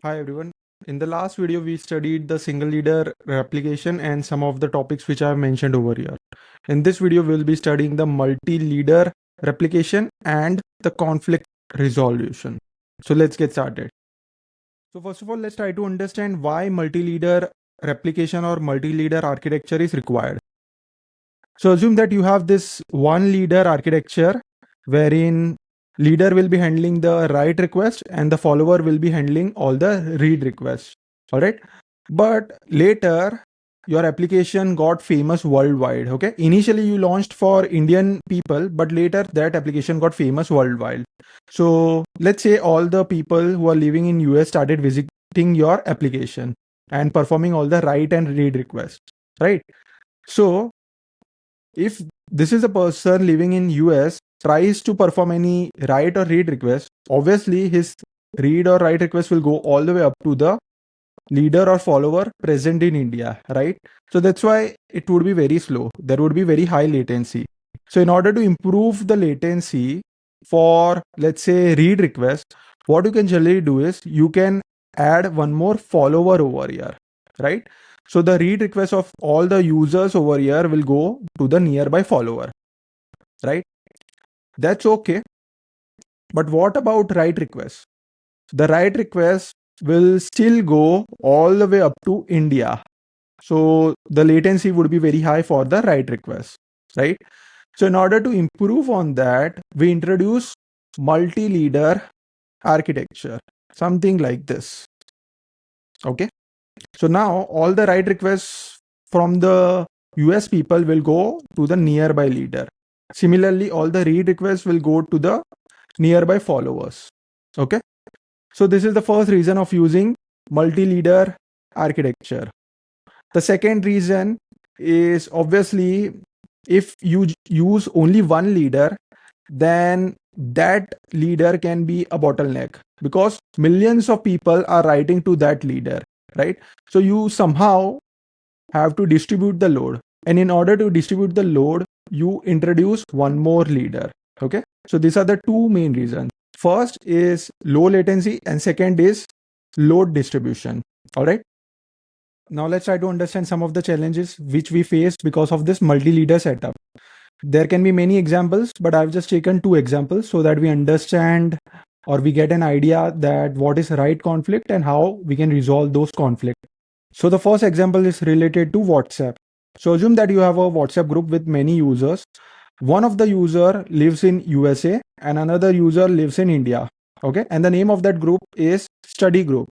Hi everyone. In the last video, we studied the single leader replication and some of the topics which I have mentioned over here. In this video, we'll be studying the multi-leader replication and the conflict resolution. So let's get started. So first of all, let's try to understand why multi-leader replication or multi-leader architecture is required. So assume that you have this one leader architecture wherein leader will be handling the write request and the follower will be handling all the read requests. All right. But later your application got famous worldwide. Okay. Initially you launched for Indian people, but later that application got famous worldwide. So let's say all the people who are living in US started visiting your application and performing all the write and read requests. Right. So if this is a person living in US tries to perform any write or read request, obviously his read or write request will go all the way up to the leader or follower present in India, right? So that's why it would be very slow. There would be very high latency. So in order to improve the latency for, let's say, read request, what you can generally do is you can add one more follower over here, right? So the read request of all the users over here will go to the nearby follower, right? That's okay. But what about write request? The write request will still go all the way up to India. So the latency would be very high for the write request, right? So in order to improve on that, we introduce multi-leader architecture, something like this. Okay. So now all the write requests from the US people will go to the nearby leader. Similarly, all the read requests will go to the nearby followers. Okay. So this is the first reason of using multi-leader architecture. The second reason is obviously if you use only one leader, then that leader can be a bottleneck because millions of people are writing to that leader, right? So you somehow have to distribute the load. And in order to distribute the load, you introduce one more leader. Okay. So these are the two main reasons. First is low latency and second is load distribution. All right. Now let's try to understand some of the challenges which we faced because of this multi-leader setup. There can be many examples, but I've just taken two examples so that we understand or we get an idea that what is write conflict and how we can resolve those conflicts. So the first example is related to WhatsApp. So assume that you have a WhatsApp group with many users. One of the user lives in USA and another user lives in India. Okay. And the name of that group is study group,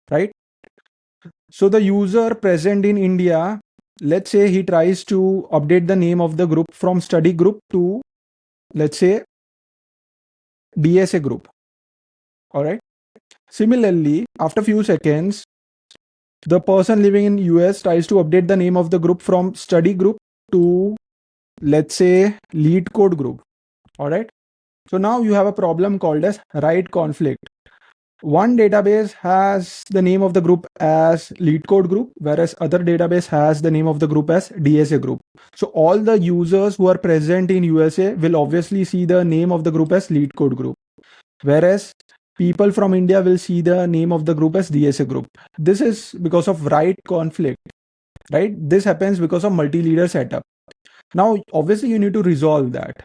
right? So the user present in India, let's say he tries to update the name of the group from study group to, let's say, DSA group. All right. Similarly, after few seconds, the person living in US tries to update the name of the group from study group to, let's say, lead code group. All right. So now you have a problem called as write conflict. One database has the name of the group as lead code group, whereas other database has the name of the group as DSA group. So all the users who are present in USA will obviously see the name of the group as lead code group, whereas people from India will see the name of the group as DSA group. This is because of write conflict, right? This happens because of multi-leader setup. Now, obviously you need to resolve that.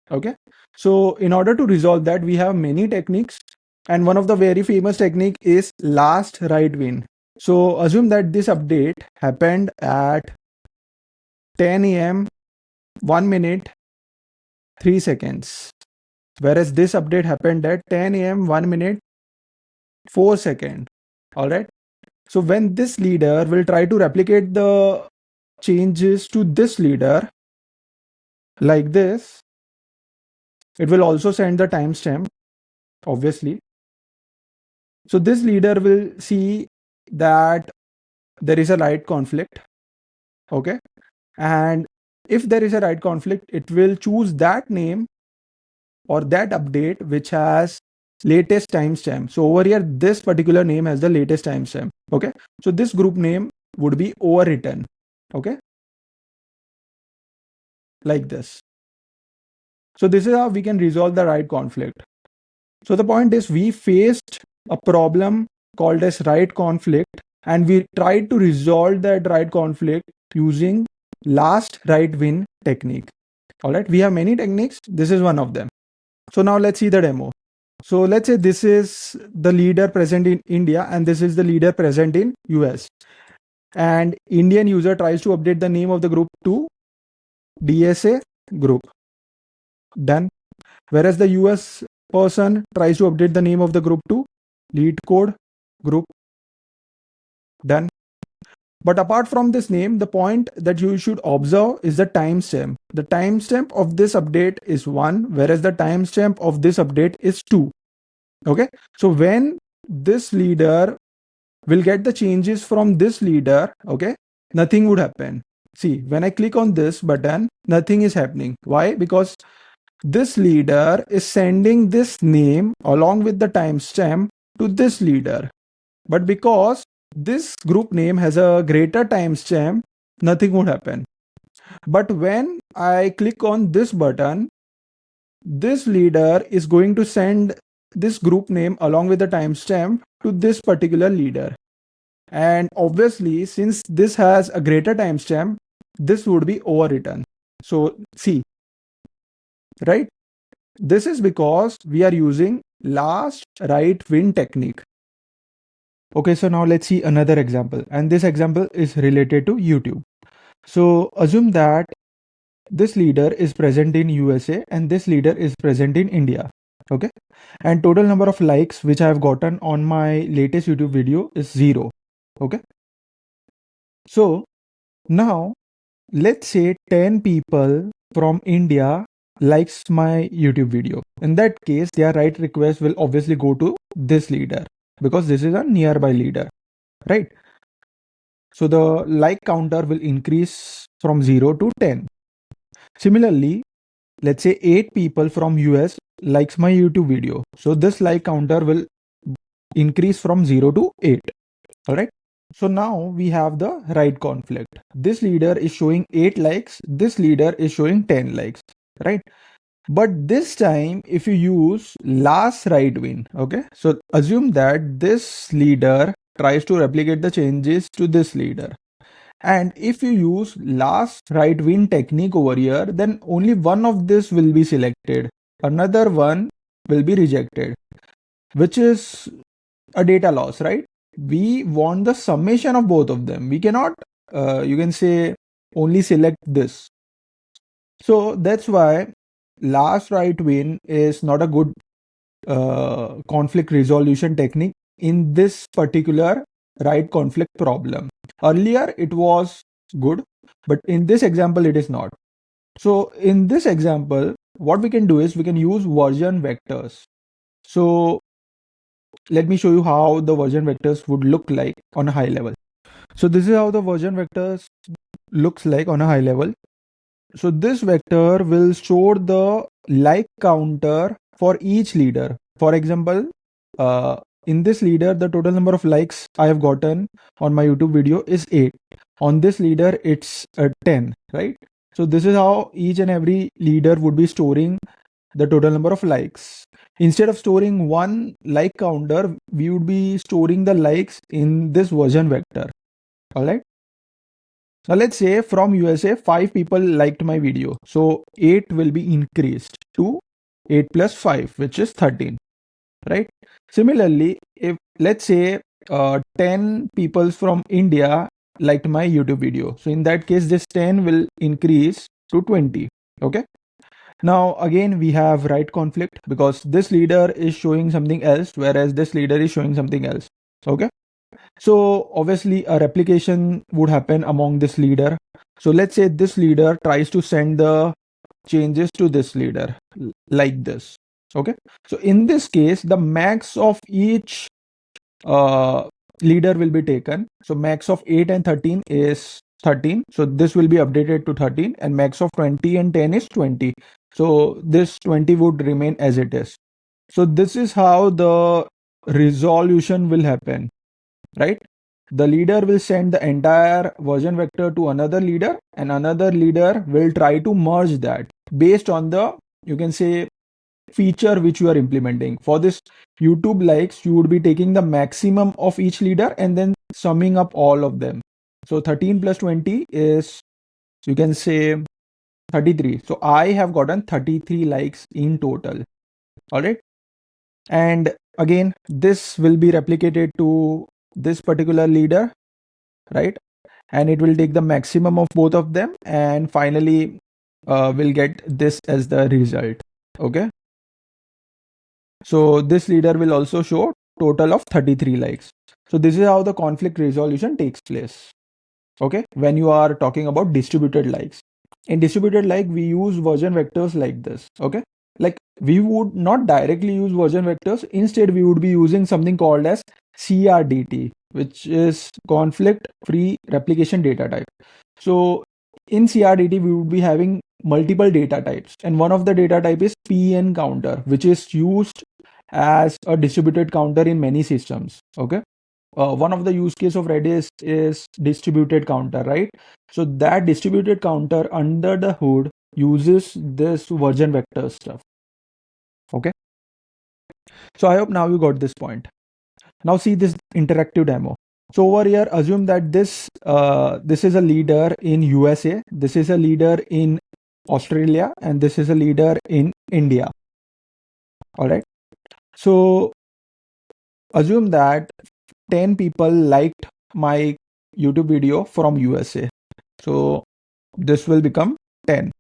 Okay. So in order to resolve that, we have many techniques. And one of the very famous technique is last write win. So assume that this update happened at 10 a.m., 1 minute, 3 seconds. Whereas this update happened at 10 a.m., 1 minute, 4 seconds. All right. So when this leader will try to replicate the changes to this leader like this, it will also send the timestamp, obviously. So this leader will see that there is a write conflict. Okay. And if there is a write conflict, it will choose that name or that update which has latest timestamp. So over here, this particular name has the latest timestamp. Okay. So this group name would be overwritten. Okay. Like this. So this is how we can resolve the write conflict. So the point is we faced a problem called as right conflict, and we tried to resolve that right conflict using last right win technique. All right, we have many techniques. This is one of them. So now let's see the demo. So let's say this is the leader present in India and this is the leader present in US. And Indian user tries to update the name of the group to DSA group. Done. Whereas the US person tries to update the name of the group to lead code group. Done. But apart from this name, the point that you should observe is the timestamp. The timestamp of this update is 1, whereas the timestamp of this update is 2. Okay. So when this leader will get the changes from this leader, okay, nothing would happen. See, when I click on this button, nothing is happening. Why? Because this leader is sending this name along with the timestamp to this leader. But because this group name has a greater timestamp, nothing would happen. But when I click on this button, this leader is going to send this group name along with the timestamp to this particular leader. And obviously, since this has a greater timestamp, this would be overwritten. So see, right? This is because we are using last right win technique. Okay, so now let's see another example. And this example is related to YouTube. So assume that this leader is present in USA and this leader is present in India. Okay. And total number of likes which I have gotten on my latest YouTube video is 0. Okay. So now let's say 10 people from India likes my YouTube video. In that case, their right request will obviously go to this leader because this is a nearby leader, right? So the like counter will increase from 0 to 10. Similarly, let's say 8 people from US likes my YouTube video. So this like counter will increase from 0 to 8. All right. So now we have the right conflict. This leader is showing 8 likes. This leader is showing 10 likes, right? But this time, if you use last right win, okay? So assume that this leader tries to replicate the changes to this leader. And if you use last right win technique over here, then only one of this will be selected. Another one will be rejected, which is a data loss, right? We want the summation of both of them. We cannot, you can say, only select this. So that's why last right win is not a good conflict resolution technique in this particular right conflict problem. Earlier it was good, but in this example it is not. So in this example, what we can do is we can use version vectors. So let me show you how the version vectors would look like on a high level. So this is how the version vectors looks like on a high level. So this vector will store the like counter for each leader. For example, in this leader, the total number of likes I have gotten on my YouTube video is 8. On this leader, it's 10, right? So this is how each and every leader would be storing the total number of likes. Instead of storing one like counter, we would be storing the likes in this version vector. All right. Now let's say from USA, 5 people liked my video. So 8 will be increased to 8 plus 5, which is 13, right? Similarly, if let's say 10 people from India liked my YouTube video. So in that case, this 10 will increase to 20, okay? Now again, we have right conflict because this leader is showing something else, whereas this leader is showing something else, okay? So obviously a replication would happen among this leader. So let's say this leader tries to send the changes to this leader like this. Okay. So in this case, the max of each leader will be taken. So max of 8 and 13 is 13. So this will be updated to 13 and max of 20 and 10 is 20. So this 20 would remain as it is. So this is how the resolution will happen, right? The leader will send the entire version vector to another leader and another leader will try to merge that based on the, you can say, feature which you are implementing. For this YouTube likes, you would be taking the maximum of each leader and then summing up all of them. So 13 plus 20 is, you can say, 33. So I have gotten 33 likes in total. All right. And again, this will be replicated to this particular leader, right? And it will take the maximum of both of them, and finally we'll get this as the result. Okay. So this leader will also show total of 33 likes. So this is how the conflict resolution takes place. Okay. When you are talking about distributed likes. In distributed like, we use version vectors like this. Okay. Like we would not directly use version vectors. Instead, we would be using something called as CRDT, which is conflict free replication data type. So in CRDT, we would be having multiple data types, and one of the data type is PN counter, which is used as a distributed counter in many systems. Okay. One of the use case of Redis is distributed counter, right? So that distributed counter under the hood uses this version vector stuff. Okay. So I hope now you got this point. Now see this interactive demo. So over here, assume that this is a leader in USA, this is a leader in Australia, and this is a leader in India. All right. So assume that 10 people liked my YouTube video from USA. So this will become 10.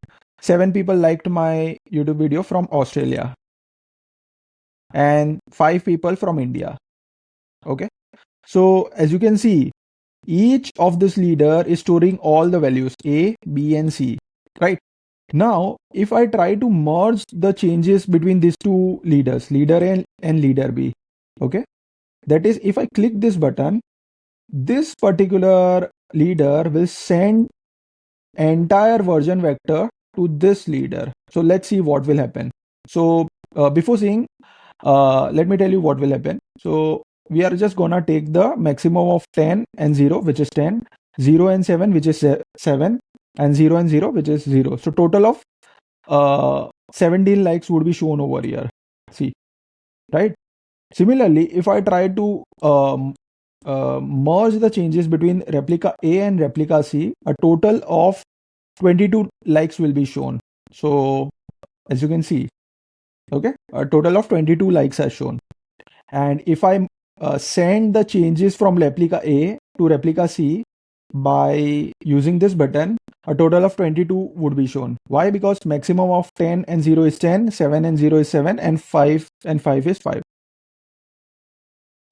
7 people liked my YouTube video from Australia, and 5 people from India. Okay. So as you can see, each of this leader is storing all the values A, B, and C, right? Now, if I try to merge the changes between these two leaders, leader A and leader B, okay? That is, if I click this button, this particular leader will send entire version vector to this leader. So let's see what will happen. So before seeing, let me tell you what will happen. So we are just gonna take the maximum of 10 and 0, which is 10, 0 and 7, which is 7, and 0 and 0, which is 0. So total of 17 likes would be shown over here. See, right? Similarly, if I try to merge the changes between replica A and replica C, a total of 22 likes will be shown. So as you can see, okay, a total of 22 likes are shown. And if I send the changes from replica A to replica C by using this button, a total of 22 would be shown. Why? Because maximum of 10 and 0 is 10, 7 and 0 is 7, and 5 and 5 is 5.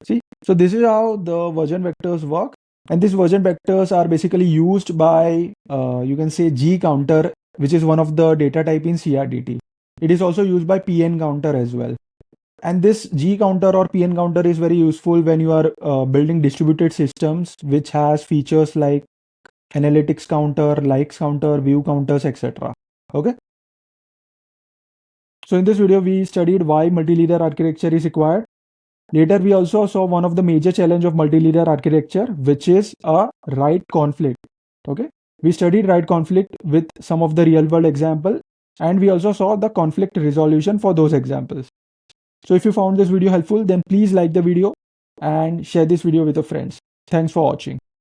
See, so this is how the version vectors work. And these version vectors are basically used by, you can say, G counter, which is one of the data type in CRDT. It is also used by PN counter as well. And this G counter or PN counter is very useful when you are building distributed systems, which has features like analytics counter, likes counter, view counters, etc. Okay. So in this video, we studied why multi-leader architecture is required. Later, we also saw one of the major challenge of multi-leader architecture, which is a write conflict. Okay. We studied write conflict with some of the real world example, and we also saw the conflict resolution for those examples. So if you found this video helpful, then please like the video and share this video with your friends. Thanks for watching.